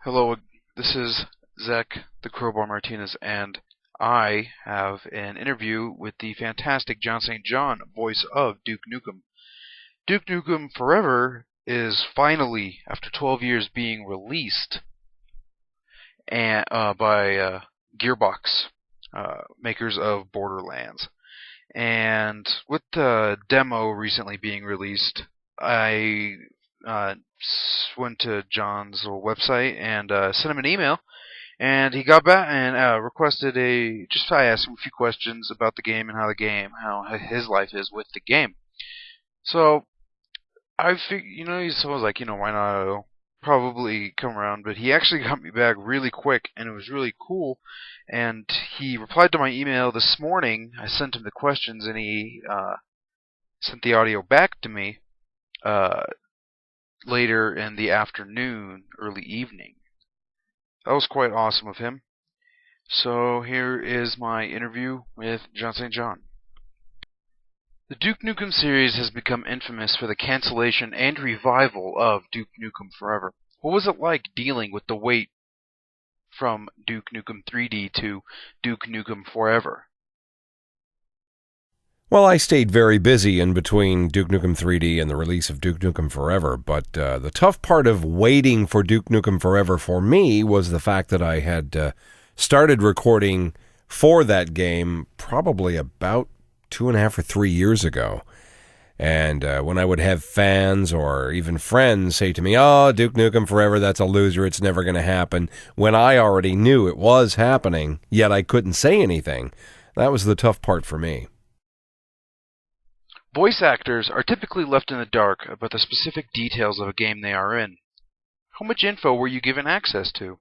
Hello, this is Zach the Crowbar Martinez, and I have an interview with the fantastic Jon St. John, voice of Duke Nukem. Duke Nukem Forever is finally, after 12 years, being released by Gearbox, makers of Borderlands. And with the demo recently being released, I went to John's little website and sent him an email, and he got back and requested I asked him a few questions about the game and how his life is with the game. So I figured, so I was like, why not? I'll probably come around, but he actually got me back really quick, and it was really cool. And he replied to my email this morning. I sent him the questions, and he sent the audio back to me later in the afternoon, early evening. That was quite awesome of him. So here is my interview with Jon St. John. The Duke Nukem series has become infamous for the cancellation and revival of Duke Nukem Forever. What was it like dealing with the wait from Duke Nukem 3D to Duke Nukem Forever? Well, I stayed very busy in between Duke Nukem 3D and the release of Duke Nukem Forever, but the tough part of waiting for Duke Nukem Forever for me was the fact that I had started recording for that game probably about 2.5 or 3 years ago. And when I would have fans or even friends say to me, "Oh, Duke Nukem Forever, that's a loser, it's never going to happen," when I already knew it was happening, yet I couldn't say anything, that was the tough part for me. Voice actors are typically left in the dark about the specific details of a game they are in. How much info were you given access to?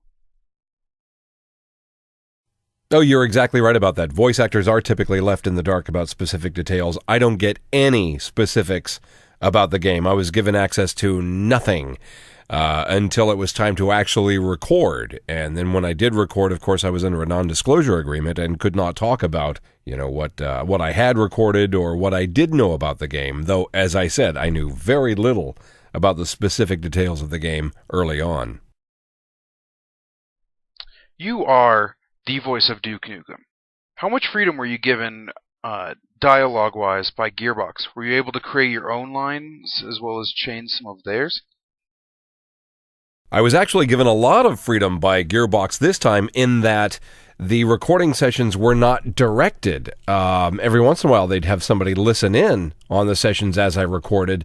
Oh, you're exactly right about that. Voice actors are typically left in the dark about specific details. I don't get any specifics about the game. I was given access to nothing until it was time to actually record. And then when I did record, of course, I was under a non-disclosure agreement and could not talk about, what I had recorded or what I did know about the game. Though, as I said, I knew very little about the specific details of the game early on. You are the voice of Duke Nukem. How much freedom were you given dialogue-wise by Gearbox? Were you able to create your own lines as well as change some of theirs? I was actually given a lot of freedom by Gearbox this time in that the recording sessions were not directed. Every once in a while they'd have somebody listen in on the sessions as I recorded,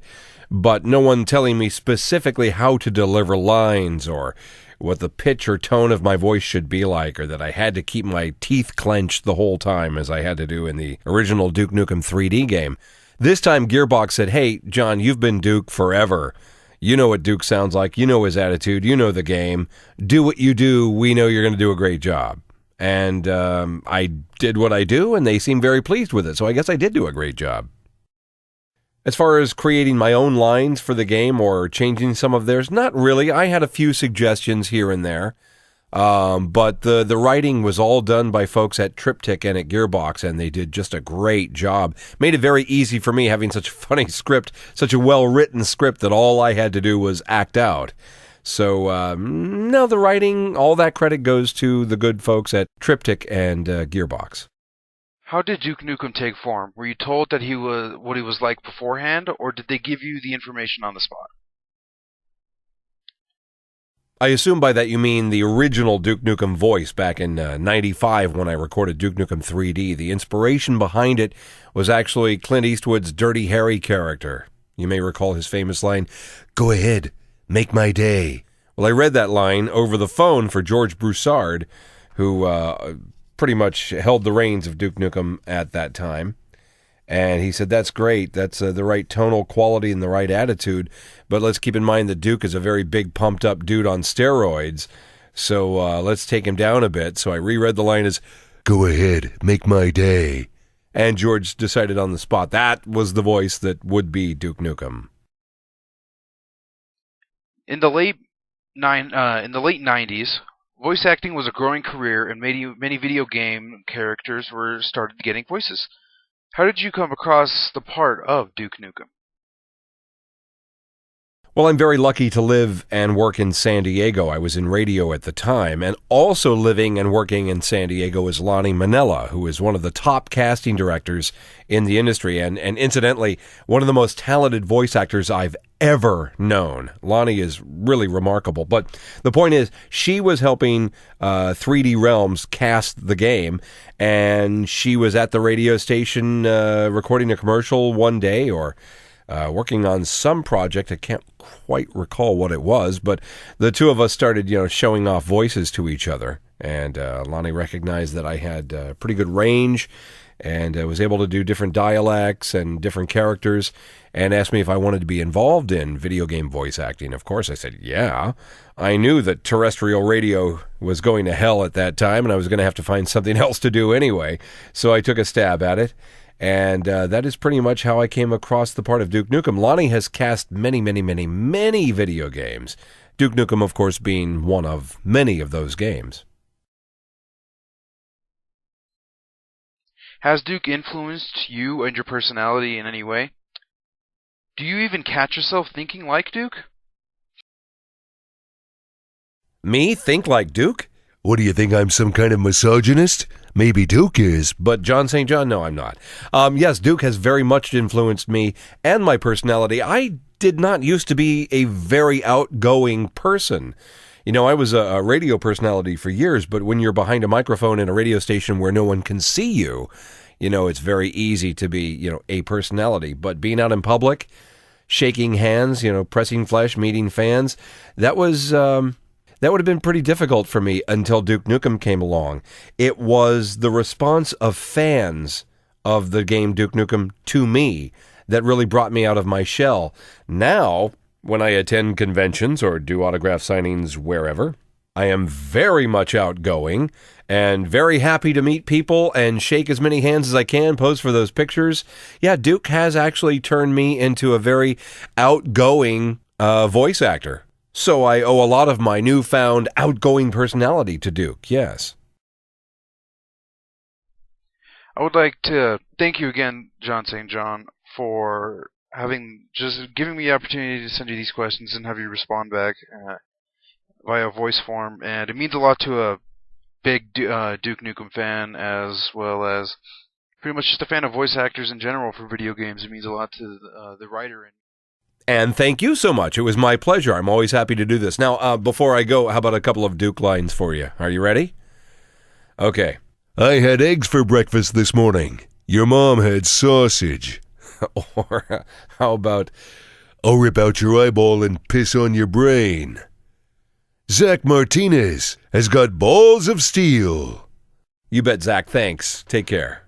but no one telling me specifically how to deliver lines or what the pitch or tone of my voice should be like, or that I had to keep my teeth clenched the whole time as I had to do in the original Duke Nukem 3D game. This time Gearbox said, "Hey, John, you've been Duke forever. You know what Duke sounds like. You know his attitude. You know the game. Do what you do. We know you're going to do a great job." And I did what I do, and they seemed very pleased with it. So I guess I did do a great job. As far as creating my own lines for the game or changing some of theirs, not really. I had a few suggestions here and there. But the writing was all done by folks at Triptych and at Gearbox, and they did just a great job. Made it very easy for me having such a funny script, such a well-written script that all I had to do was act out. So, no, the writing, all that credit goes to the good folks at Triptych and Gearbox. How did Duke Nukem take form? Were you told that he was like beforehand, or did they give you the information on the spot? I assume by that you mean the original Duke Nukem voice back in '95 when I recorded Duke Nukem 3D. The inspiration behind it was actually Clint Eastwood's Dirty Harry character. You may recall his famous line, "Go ahead, make my day." Well, I read that line over the phone for George Broussard, who pretty much held the reins of Duke Nukem at that time. And he said, "That's great. That's the right tonal quality and the right attitude. But let's keep in mind that Duke is a very big, pumped-up dude on steroids. So let's take him down a bit." So I reread the line as, "Go ahead, make my day." And George decided on the spot that was the voice that would be Duke Nukem. In the late 90s, voice acting was a growing career, and many video game characters were started getting voices. How did you come across the part of Duke Nukem? Well, I'm very lucky to live and work in San Diego. I was in radio at the time, and also living and working in San Diego is Lonnie Manella, who is one of the top casting directors in the industry, and incidentally, one of the most talented voice actors I've ever known. Lonnie is really remarkable. But the point is, she was helping 3D Realms cast the game, and she was at the radio station recording a commercial one day, or working on some project. I can't quite recall what it was, but the two of us started, showing off voices to each other. And Lonnie recognized that I had pretty good range and was able to do different dialects and different characters, and asked me if I wanted to be involved in video game voice acting. Of course, I said, yeah. I knew that terrestrial radio was going to hell at that time, and I was going to have to find something else to do anyway. So I took a stab at it. And that is pretty much how I came across the part of Duke Nukem. Lonnie has cast many, many, many, many video games. Duke Nukem, of course, being one of many of those games. Has Duke influenced you and your personality in any way? Do you even catch yourself thinking like Duke? Me think like Duke? What do you think, I'm some kind of misogynist? Maybe Duke is. But Jon St.John, no, I'm not. Yes, Duke has very much influenced me and my personality. I did not used to be a very outgoing person. I was a radio personality for years, but when you're behind a microphone in a radio station where no one can see you, it's very easy to be, a personality. But being out in public, shaking hands, pressing flesh, meeting fans, that would have been pretty difficult for me until Duke Nukem came along. It was the response of fans of the game Duke Nukem to me that really brought me out of my shell. Now, when I attend conventions or do autograph signings wherever, I am very much outgoing and very happy to meet people and shake as many hands as I can, pose for those pictures. Yeah, Duke has actually turned me into a very outgoing voice actor. So I owe a lot of my newfound outgoing personality to Duke, yes. I would like to thank you again, Jon St. John, for giving me the opportunity to send you these questions and have you respond back via voice form. And it means a lot to a big Duke Nukem fan, as well as pretty much just a fan of voice actors in general for video games. It means a lot to the writer. And thank you so much. It was my pleasure. I'm always happy to do this. Now, before I go, how about a couple of Duke lines for you? Are you ready? Okay. I had eggs for breakfast this morning. Your mom had sausage. Or how about, I'll rip out your eyeball and piss on your brain. Zach Martinez has got balls of steel. You bet, Zach. Thanks. Take care.